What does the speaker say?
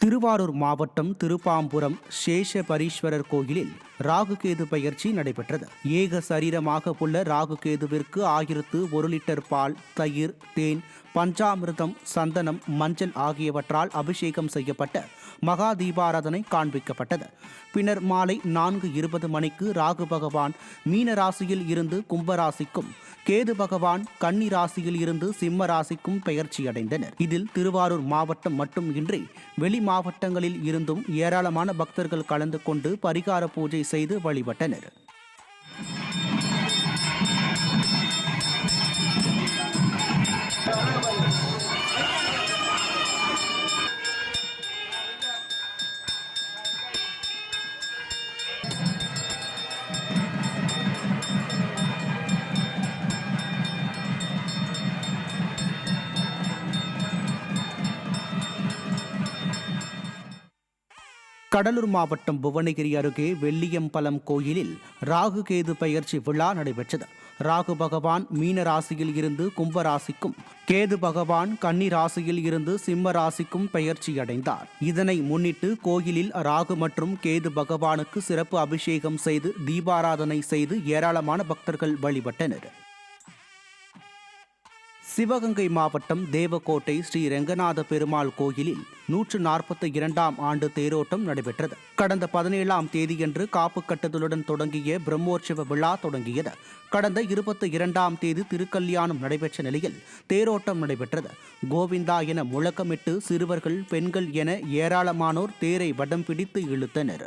திருவாரூர் மாவட்டம் திருப்பாம்புரம் சேஷபரீஸ்வரர் கோயிலில் ராகுகேது பெயர்ச்சி நடைபெற்றது. ஏக சரீரமாக உள்ள ராகுகேதுவிற்கு 1001 லிட்டர் பால், தயிர், தேன், பஞ்சாமிர்தம், சந்தனம், மஞ்சள் ஆகியவற்றால் அபிஷேகம் செய்யப்பட்ட மகா தீபாராதனை காண்பிக்கப்பட்டது. பின்னர் மாலை 4:20 மணிக்கு ராகு பகவான் மீன ராசியில் இருந்து கும்பராசிக்கும், கேது பகவான் கன்னி ராசியில் இருந்து சிம்ம ராசிக்கும் பெயர்ச்சியடைந்தனர். இதில் திருவாரூர் மாவட்டம் மட்டுமின்றி வெளி மாவட்டங்களில் இருந்தும் ஏராளமான பக்தர்கள் கலந்து கொண்டு பரிகார பூஜை செய்து வழிபட்டனர். கடலூர் மாவட்டம் புவனகிரி அருகே வெள்ளியம்பலம் கோயிலில் ராகு கேது பெயர்ச்சி விழா நடைபெற்றது. ராகு பகவான் மீன ராசியில் இருந்து கும்பராசிக்கும், கேது பகவான் கன்னி ராசியில் இருந்து சிம்ம ராசிக்கும் பெயர்ச்சியடைந்தார். இதனை முன்னிட்டு கோயிலில் ராகு மற்றும் கேது பகவானுக்கு சிறப்பு அபிஷேகம் செய்து தீபாராதனை செய்து ஏராளமான பக்தர்கள் வழிபட்டனர். சிவகங்கை மாவட்டம் தேவக்கோட்டை ஸ்ரீ ரெங்கநாத பெருமாள் கோயிலில் 142ஆம் ஆண்டு தேரோட்டம் நடைபெற்றது. கடந்த 17ஆம் தேதியன்று காப்பு கட்டுதலுடன் தொடங்கிய பிரம்மோற்சவ விழா தொடங்கியது. கடந்த 22ஆம் தேதி திருக்கல்யாணம் நடைபெற்ற நிலையில் தேரோட்டம் நடைபெற்றது. கோவிந்தா என முழக்கமிட்டு சிறுவர்கள், பெண்கள் என ஏராளமானோர் தேரை வடம் பிடித்து இழுத்தனர்.